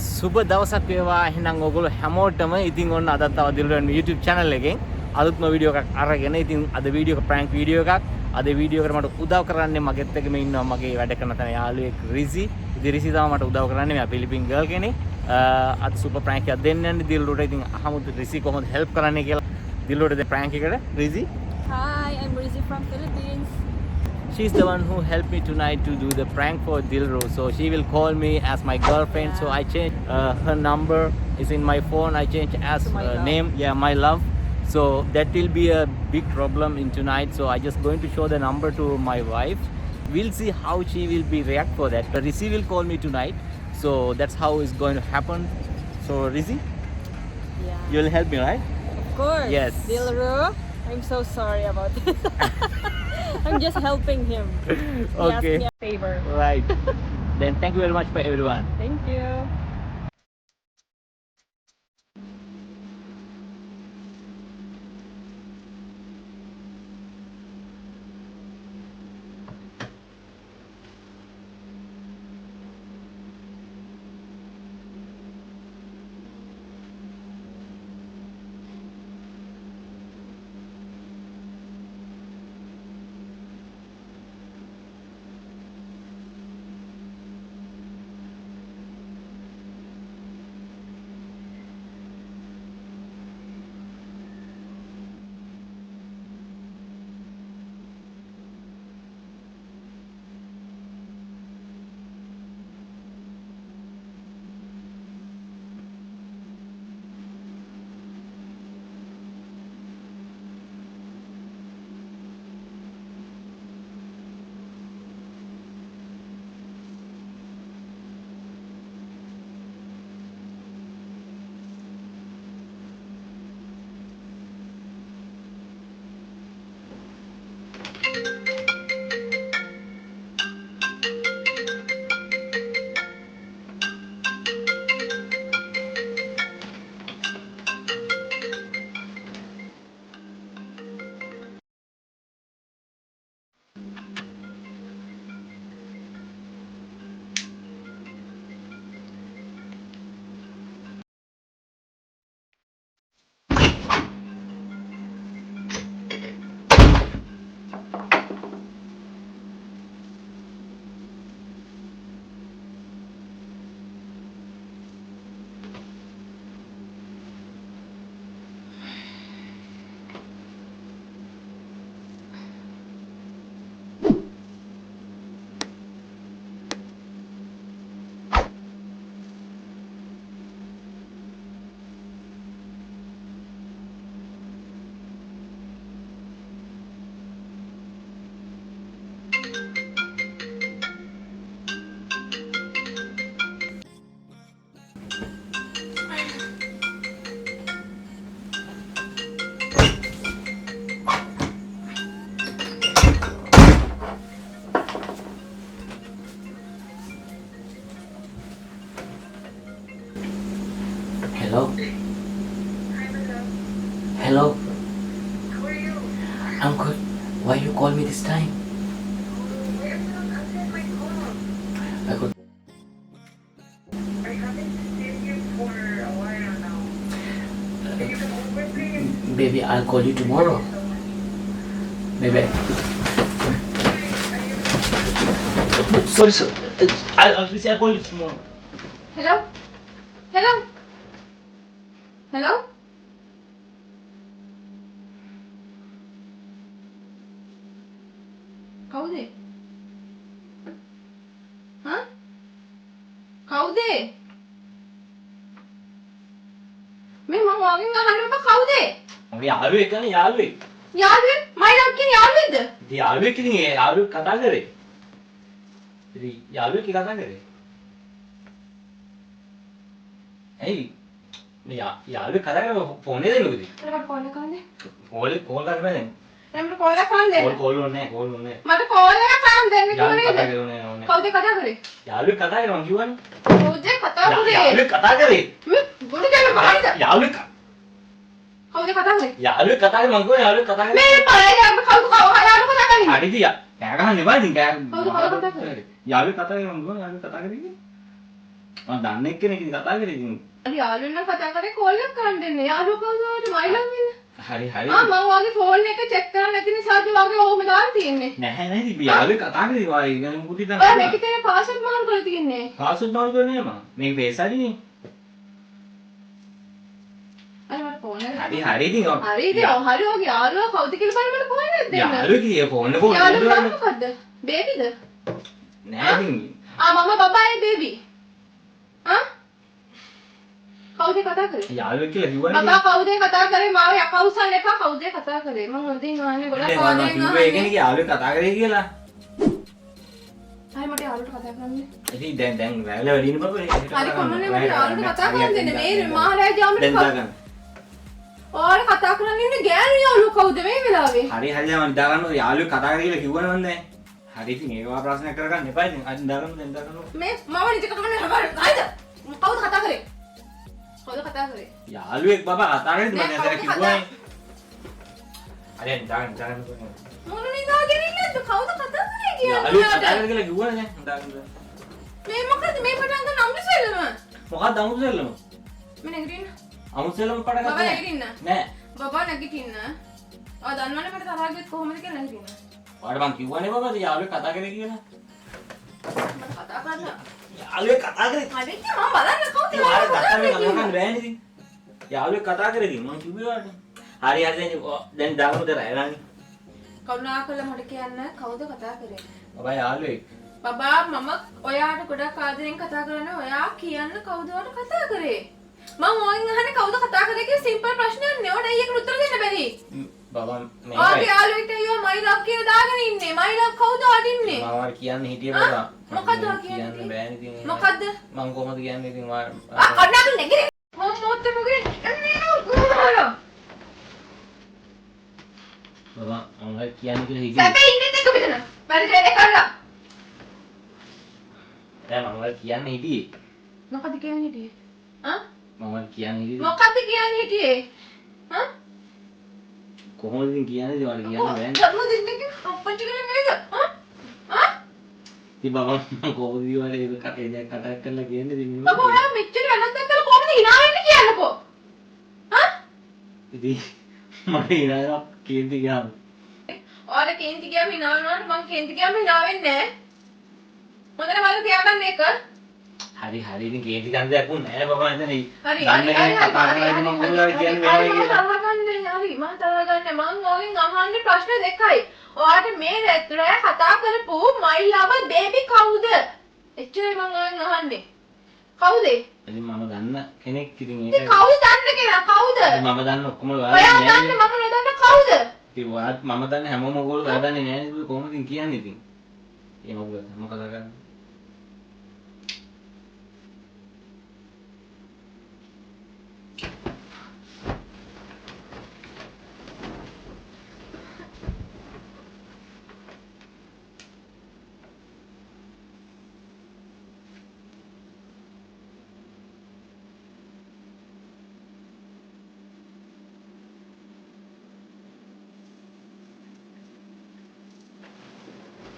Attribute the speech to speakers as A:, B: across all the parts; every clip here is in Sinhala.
A: සුබ දවසක් වේවා. එහෙනම් ඔයගොල්ලෝ හැමෝටම ඉතින් ඔන්න අදත් තව දිල්රන් YouTube channel එකෙන් අලුත්ම වීඩියෝ එකක් අරගෙන ඉතින් අද වීඩියෝ එක prank වීඩියෝ එකක්. අද වීඩියෝ එකට මට උදව් කරන්නේ මගෙත් එක්කම ඉන්නවා මගේ වැඩ කරන තැන යාළුවෙක් රිසි. ඉතින් රිසි තමයි මට උදව් කරන්නේ. මෙයා පිලිපින් ගර්ල් කෙනෙක්. අද සුපර් prank එකක් දෙන්න යන්නේ දිල්රුට. ඉතින් අහමු රිසි කොහොමද help කරන්නේ කියලා. දිල්රුට දැන් prank එකට රිසි.
B: Hi, I'm Rizzy from Philippines.
A: She's the one who helped me tonight to do the prank for Dilru. So she will call me as my girlfriend. So I changed her number is in my phone. I changed as name. Yeah, my love. So that will be a big problem in tonight. So I just going to show the number to my wife. We'll see how she will be react for that. But Rizzy will call me tonight. So that's how it's going to happen. So Rizzy,
B: Yeah.
A: you'll help me, right?
B: Of course.
A: Yes.
B: Dilru, I'm so sorry about this. I'm just helping him. He
A: Okay.
B: asked me a favor.
A: Right. Then thank you very much for everyone.
B: Thank you.
A: Hello? Hello?
C: How are you?
A: I'm good. Why you call me this time?
C: Why are you not answering my call?
A: I could...
C: I haven't seen you for a while now. Can you come over, please?
A: Baby, I'll call you tomorrow. Baby. Sorry, sir. I'll call you tomorrow.
B: Hello? Hello? Hello? කවුද? හා? කවුද? මේ මම වගේ අහන්න බෑ කවුද?
A: මගේ යාළුවෙක් ගන්න යාළුවෙක්.
B: යාළුවෙක්? මයි නම් කියන්නේ යාළුවෙක්ද?
A: ඉතින් යාළුවෙක් ඉතින් ඒ යාළුවෙක් කතා කරේ. ඉතින් යාළුවෙක් කතා කරේ. ඇයි? මේ යාළුවෙක් කතා කරේ ෆෝනේ දෙන්නකෝ ඉතින්.
B: මට කෝල් එකක් කරන්න.
A: කෝල් කරන්න බෑ දැන්.
B: මට කෝල් එකක් කරන්න.
A: කෝල් ඕනේ නැහැ.
B: මට කෝල් එකක් කරන්න දෙන්න කිව්ව
A: යාළුවෙක් කතා
B: නේද?
A: කරේ ඕනේ.
B: කවුද කතා කරේ?
A: යාළුවෙක් කතා කරේ මං කිව්වනේ.
B: කවුද කතා කරේ?
A: යාළුවෙක් කතා කරේ.
B: මේ ගොඩ ගන්න බලන්න.
A: යාළුවෙක්
B: කවුද කතා කරේ?
A: යාළුවෙක් කතා කරේ මං කිව්වා යාළුවෙක් කතා කරේ.
B: මේ බලන්න කවුද යාළුවා කතා කරන්නේ?
A: හරි ඉතින් කෑ ගහන්න එපා ඉතින් කෑ
B: කවුද කතා කරේ?
A: යාළුවෙක් කතා කරේ මං කිව්වා යාළුවෙක් කතා කරේ. මම දන්නේ කෙනෙක් ඉතින් කතා කරේ ඉතින්.
D: අර යාළුවෙන් කතා කරේ කෝල් එකක් කරන්න දෙන්නේ. යාළුවා කවුරුහරි මයිලම් වෙන.
A: හරි හරි.
D: මම වගේ ෆෝන් එක චෙක් කරන්න නැති නිසා වගේ ඔහොම දාලා තියෙන්නේ.
A: නැහැ ඉතින් යාළුවෙක් කතා කරේ ඉතින් වායි ඉතින් මුකුත් ඉතින්.
D: ඔය මේකේ තියෙන පාස්වර්ඩ් මාරු කරලා තියෙන්නේ.
A: පාස්වර්ඩ් මාරු කරන්නේ මම. මේක වේසාරිනේ.
D: අර මට ෆෝන් එක.
A: හරි ඉතින්.
D: හරි ඉතින් හරි ඔය යාළුවා කවුද කියලා බලන්න මට කොහෙන්ද දෙන්න.
A: යාළුවෙක් කියේ ෆෝන් එක
D: යාළුවා මොකද්ද? බේබිද?
A: නෑ ඉතින්.
D: මම බබායි බේබි. කවුද කතා කරේ?
A: යාළුවෙක් කියලා කිව්වනේ.
D: බබා කවුද කතා කරේ? මාව යකවුසන් එපා කවුද කතා කරේ? මම හොඳින් අහන්නේ ගොඩක් කාලෙන්
A: කිව්වේ ඒකනේ යාළුවෙක් කතා කරේ කියලා.
D: හරි මට යාළුවට කතා කරන්න.
A: ඉතින් දැන් රැළ වැඩි නේ බබා.
D: හරි කොහොමද මට යාළුවට කතා කරන්න දෙන්නේ? මේ මහරජා ජාමට
A: දැන් දාගන්න.
D: ඔයාලා කතා කරන්න ඉන්නේ ගෑනු යාළුවෝ කවුද මේ වෙලාවේ?
A: හරි මම දාගන්න යාළුවෙක් කතා කරේ කියලා කිව්වනේ මම දැන්. හරි ඉතින් ඒකවා ප්‍රශ්නයක් කරගන්න එපා ඉතින්. අද දාගන්න දැන් දාගන්න.
D: මේ මම නිජ කතාවනේ හරිද? කවුද කතා කරේ? කවුද කතා කරේ?
A: යාළුවෙක් බබා කතා කරේ මම දැන් කිව්වනේ. හරි දාගන්න.
D: මොන නිදාගෙන ඉන්නද? කවුද කතා කරේ කියන්නේ?
A: යාළුවෙක් කතා කරේ කියලා කිව්වනේ දැන් දාගන්න.
D: මේ මොකද මේ පටන් ගන්න අමුසෙල්ලම?
A: මොකක්ද අමුසෙල්ලම?
D: මේ නැගිටින්න.
A: අමුසෙල්ලම පටන්
D: බබා
A: ගත්තා.
D: නැගිටින්න.
A: නෑ.
D: බබා නැගිටින්න. දන්නවනේ මට තරහා ගියත් කොහොමද කියලා නැගිටින්න.
A: ඔයාලට මං කිව්වනේ බබා යාළුවෙක් කතා කරේ කියලා.
D: මට කතා කරන්න.
A: යාළුවෙක් කතා කරේ.
D: හරි ඉතින් මම බලන්න කවුද
A: ඉතින් ඔයාලා කතා කරේ කතා කරන්න බෑනේ ඉතින්. යාළුවෙක් කතා කරේ ඉතින් මං කිව්වේ ඔයාලට. හරි දැන් දාගමු දරයලානේ.
D: කරුණාකරලා මට කියන්න කවුද කතා කරේ?
A: බබා යාළුවෙක්.
D: බබා මම ඔයාට ගොඩක් ආදරෙන් කතා කරන්නේ ඔයා කියන්න කවුද ඔයාට කතා කරේ? මම ඔයන් අහන්නේ කවුද කතා කරේ කියලා සිම්පල් ප්‍රශ්නයක් නේ. ඔයාට ඒකට උත්තර දෙන්න බැරි.
A: බබා
D: ඔයාගේ යාළුවෙක්ට අයියෝ මයි ලව් කියලා දාගෙන ඉන්නේ. මයි ලව් කවුද අදින්නේ?
A: මම ඔයාලට කියන්න හිටියේ බබා.
D: මොකද්ද ඔයා
A: කියන්න
D: කියන්නේ?
A: බෑනේ ඉතින්.
D: මොකද්ද?
A: මං කොහොමද කියන්නේ ඉතින් ඔයා
D: කරුණාකරලා නැගිටින්න. මම මොත්තේ මොකේ?
A: බබා මම ඔයාලට කියන්න කියලා හිතුවේ.
D: සැපේ ඉන්නේ දෙක මෙතන. පරිදේ කරලා.
A: දැන් මම ඔයාලට කියන්න හිටියේ.
D: මොකද කියන්නේ හිටියේ?
A: මම ඔයාලට කියන්න හිටියේ.
D: මොකද්ද කියන්නේ හිටියේ?
A: කොහොමද ඉතින් කියන්නේ ඔයාලට කියන්න බෑනේ.
D: කොහොමද ඉන්නේ? අපච්චි කරන්නේ නේද?
A: ඉතින් බබා මම කොහොමද ඊවලේ ඒක කටේ දැන් කතා කරලා කියන්නේ ඉතින්
D: බබා ඔයා මෙච්චර වැරද්දක් කළා කොහොමද hina වෙන්නේ කියන්නකෝ.
A: ඉතින් මට ඉනාවක් කේන්ති ගියාම
D: ඔයාලා කේන්ති ගියාම hina වෙනවනේ මං කේන්ති ගියාම hina වෙන්නේ නැහැ. හොඳට මම තියාගන්න එක.
A: හරි ඉතින් කේන්ති ගන්න දෙයක් උන්නේ නැහැ බබා එතන.
D: හරි
A: ගන්න කෙනෙක් කතා කරලා ඉතින් මම මොනවද කියන්නේ වෙනවයි කියලා.
D: මම තරගන්නේ මං ඔගෙන් අහන්නේ ප්‍රශ්න දෙකයි. ඔයාට මේ රැත්‍රය කතා කරපු my lover baby කවුද? එච්චරයි මං ඔගෙන් අහන්නේ. කවුද?
A: ඉතින් මම දන්න කෙනෙක් ඉතින්
D: ඉතින්
A: ඒක
D: කවුද දන්න කෙනා කවුද?
A: මම දන්න ඔක්කොම
D: ඔයා
A: ඔයාලා
D: දන්න මම නොදන්න කවුද?
A: ඉතින් ඔයාත් මම දන්න හැමෝම ඕගොල්ලෝ ඔයා දන්නේ නැහැ නේද කොහොමද ඉතින් කියන්නේ ඉතින්. ඒ මොකද කතා කරන්නේ?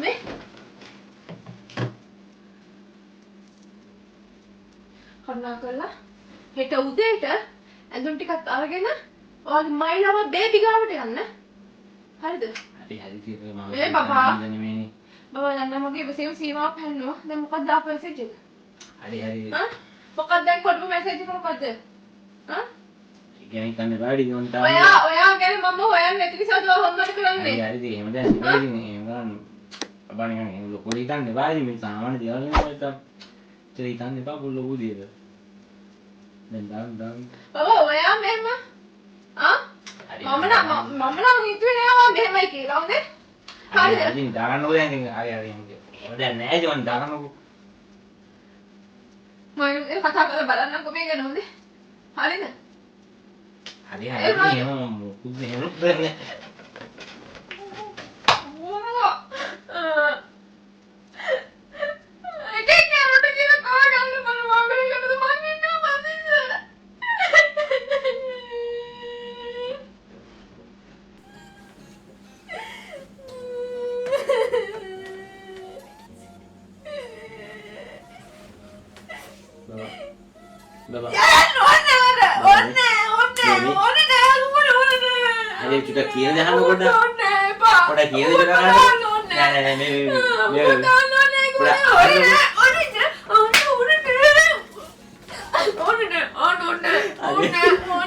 D: මේ කරුණාකරලා හෙට උදේට ඇඳුම් ටිකක් අරගෙන ඔයාගේ my lover baby ගාවට යන්න. හරිද?
A: හරි ඉතින් මම
D: ඒ බබා.
A: දන්නේ මේනේ.
D: බබා දැන් මගේ ඉවසීම සීමාවක් පැනනවා. දැන් මොකක්ද ආපු මැසේජ් එක?
A: හරි
D: මොකක්ද දැන් කොටපු මැසේජ් එක මොකක්ද?
A: ඉගෙන ගන්න බෑ ඉතින් ඔන්න තාම.
D: ඔයා ගැන මම හොයන්නේ නැති නිසා දුව හොම්මඩ කරන්නේ.
A: හරි ඉතින් එහෙම දැන් නෙවෙයි ඉතින් එහෙම ගන්න. බබා නිකන් එහෙම ලොකු හිතන්න එපා ඉතින් මේ සාමාන්‍ය දේවල් නේ ඔය තා හිතන්න එපා පොල් ලොකු දේවල්. දැන් දාන්න.
D: බබා ඔයා මෙහෙම මම නම් හිතුවේ නෑ ඔයා මෙහෙමයි කියලා. හොඳේ? හරිද?
A: ඉතින් දාගන්නකො දැන් ඉතින් හරි එහෙම දැන් නෑ ජොන් දාගන්නකො.
D: මම ඒක කතා කරලා බලන්නම්කො මේක ගැන හොඳේ? හරිද?
A: හරි එහෙම මොකුත් එහෙම බෑ. බබා.
D: ඕනේ
A: අනේ චුට්ටක් කියන දේ අහන්න පොඩ්ඩක්. පොඩ්ඩක් කියන දේ අහන්න. නෑ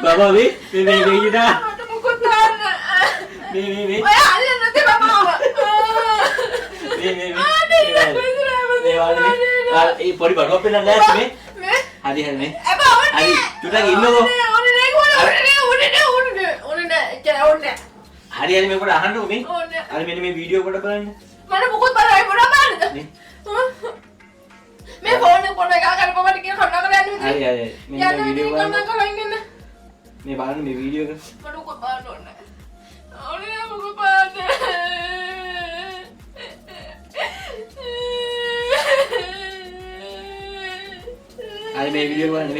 A: බබා මේ ගිටා. මේ ඒ පොඩි බඩුවක් පෙන්නන්න ලෑස්ති මේ. හරි මේ. හරි චුට්ටක් ඉන්නකෝ. හරි මේ කොට අහන්නකෝ මේ. අර මෙන්න මේ වීඩියෝ කොට බලන්න.
D: මට මොකොත් බලයි මොනවා බලන්නද? මේ ෆෝන් එක පොඩ්ඩක් ගාගෙන කොහමද කියන කන්න කරන්නේ විදිහ.
A: හරි මේ වීඩියෝ බලන්න.
D: බලන්න.
A: මේ බලන්න මේ වීඩියෝ එක.
D: මට මොකොත් බලන්න ඕනේ. ඕනේ මොකොත් බලන්න.
A: හරි මේ වීඩියෝ බලන්න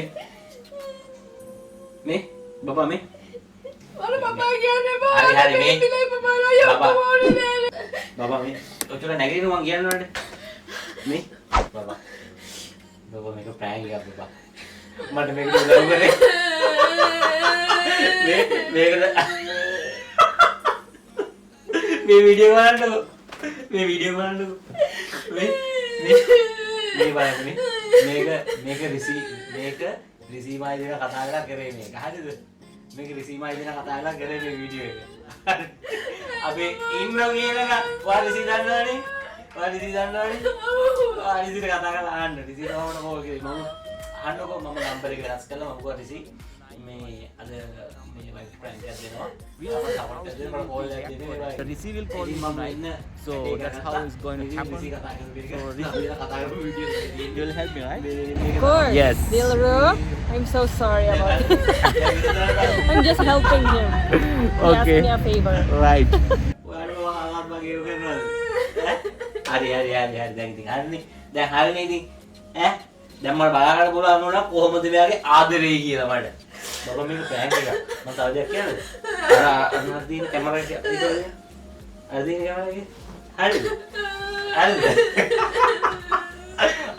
A: මේ බබා මේ
D: අර බබා කියන්නේ බා.
A: හරි මේ
D: බබා
A: බබා මේ ඔච්චර නැගිටින මං කියන්නවනේ මේ බබා මේක ප්‍රෑන්ක් එකක් බබා මට මේක උදව් කරේ මේකද මේ වීඩියෝ බලන්නකෝ මේ වීඩියෝ බලන්නකෝ මේ බලන්න මේක රිසීමයි දෙන කතා කරලා කරේ මේක හරිද මේක රිසීමයි දෙන කතා කරලා කරේ මේ වීඩියෝ එක අපි ඉන්නෝ කියනක වා රිසී දන්නවනේ වා රිසී කතා කරලා අහන්න රිසී නෝන කෝල් කරේ මම අහන්නකෝ මම නම්බර් එක වෙනස් කරලා මම කෝ රිසී මේ අද මේ වයිෆ් ප්‍රෑන්ක් එකක් දෙනවා සපෝට් කරලා මම කෝල් එකක් දෙනවා
E: The receive will call him tonight, so that's how it's going to happen.
A: රිසී කතා කරපු video
E: You will help me, right?
B: Of course.
E: Yes.
B: Dilru, I'm so sorry about it. I'm just helping him. He asked
E: Okay.
B: me a favor.
E: Right.
A: ඔයාලව හාලක් වගේ කරනවද හරි දැන් ඉතින් හරිනේ දැන් හරිනේ ඉතින් ඈ දැන් මම බලා ගන්න පුළුවන් වුණා කොහොමද මෙයාගේ ආදරේ කියලා මට බබා මේක ප්‍රෑන්ක් එකක් මම තව දෙයක් කියන්නද අර දින කැමරා එක ඉතින් අර දින කැමරා එක හරිද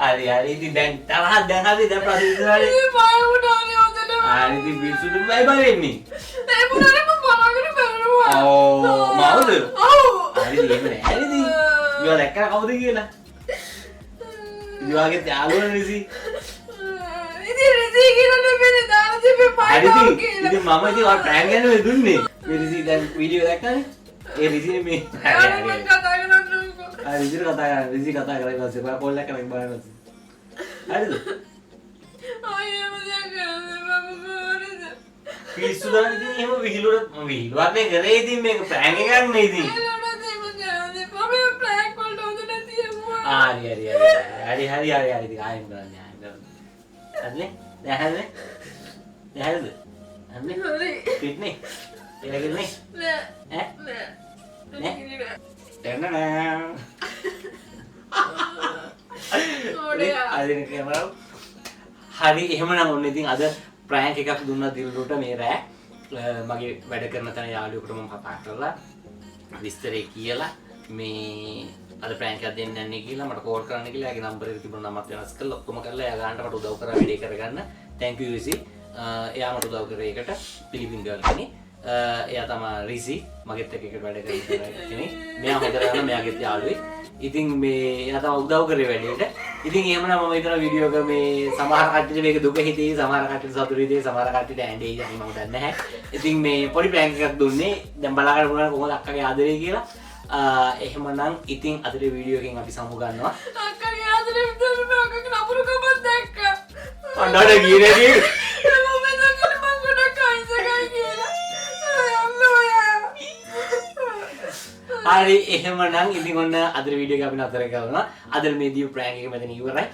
A: හරි ඉතින් දැන් තරහ දැන් හරි දැන් ප්‍රතිසාරේ
D: මේ බය වුණානේ ඔතන.
A: හරි ඉතින් පිස්සුද බයි බයි වෙන්නේ
D: ඒ පුතානේ මම බලාගෙන බැලුවා.
A: ඕ මවුද
D: ඔව්.
A: හරි එහෙම නෑ හරිද ඉතින් දැක්කා කවුද කියලා ඉතින් වාගේ යාළුවනේ රිසි
D: ඉතින් රිසී කියලා නෙමෙයි දාලා තිබ්බේ පය
A: හරි
D: දාලා
A: ඉතින්
D: කියලා.
A: ඉතින් මම ඉතින් ඔය ප්‍රෑන්ක් ගන්න දුන්නේ මේ රිසි දැන් වීඩියෝ දැක්කනේ ඒ රිසිනේ මේ
D: අර මම කතා කරන්නම්කෝ.
A: රිසි කතා කරලා ඊපස්සේ ඔයා කෝල් එකක් කරන් බලන්න හරිද
D: අයියෝ මම දැන් මම මොනද?
A: පිස්සු දාන ඉතින් එහෙම විහිළුවක් නේ කරේ ඉතින් මේක ප්‍රෑන්ක් එකක් නේ ඉතින්
D: මම ප්‍රෑන්ක් වලට හොඳ නැති යමුවා.
A: හරි ඉතින් ආයෙත් බලන්න හරිනේ දැන් හරිද
D: හරි.
A: පිටනේ එලගෙන්නේ
D: නෑ.
A: ඈ
D: නෑ.
A: දැන්
D: ඕඩියා.
A: අදින කැමරාව හරි එහෙමනම් ඔන්න ඉතින් අද ප්‍රෑන්ක් එකක් දුන්නා දිල්රුට මේ රෑ මගේ වැඩ කරන තැන යාළුවෙකුට මම කතා කරලා විස්තරේ කියලා මේ අද ප්‍රෑන්ක් එකක් දෙන්න යන්නේ කියලා මට කෝල් කරන්න කියලා එයාගේ නම්බර් එක තිබුණා මමත් වෙනස් කළා ඔක්කොම කරලා එයා ගන්නට මට උදව් කරා වැඩේ කරගන්න thank you රිසි එයා මට උදව් කරේ ඒකට පිලිපින් ගර්ල් කෙනෙක් එයා තමයි රිසි මගෙත් එක්ක එකට වැඩ කරන කෙනෙක් මෙයා හොඳට යන මෙයාගෙත් යාළුවෙක් ඉතින් මේ එයා තමයි උදව් කරේ වැඩේට ඉතින් එහෙමනම් මම හිතන වීඩියෝ එක මේ සමහර කට්ටියට මේක දුක හිතේ සමහර කට්ටියට සතුටු හිතේ සමහර කට්ටියට ඇඬේ යන්නේ මම දන්නේ නැහැ ඉතින් මේ පොඩි ප්‍රෑන්ක් එකක් දුන්නේ දැන් බලා ගන්න පුළුවන් කොහොමද අක්කගේ ආදරේ කියලා එහෙමනම් ඉතින් අදට වීඩියෝ එකෙන් අපි සමු ගන්නවා
D: අක්කගේ ආදරේ විතර මම නපුරු කමක් දැක්කා.
A: අඬන ගියේ නේද
D: මම දැක්කේ මම ගොඩක් අයිසකයි කියලා. අම්මෝයා.
A: හරි එහෙමනම් ඉතින් ඔන්න අද වීඩියෝ එක අපි නතර කරනවා අද මේ දීප ප්‍රෑන්ක් එක මෙතන ඉවරයි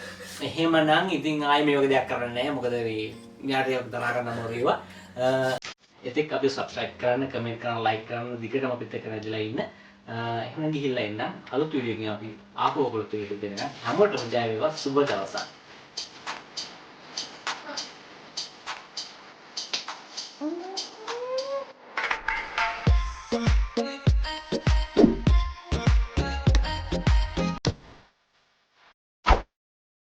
A: එහෙමනම් ඉතින් ආයේ මේ වගේ දෙයක් කරන්නේ නැහැ මොකද මේ මෙයාට ඒක තරහ ගන්න මොරේවා එතෙක් අපි subscribe කරන්න කමෙන්ට් කරන්න like කරන්න දිගටම අපිත් එක්ක රැඳිලා ඉන්න එහෙනම් ගිහිල්ලා එන්න අලුත් වීඩියෝ එකකින් අපි ආපහු ඔයගොල්ලොත් එක්ක දෙන්න හැමෝටම ජය වේවා සුබ දවසක්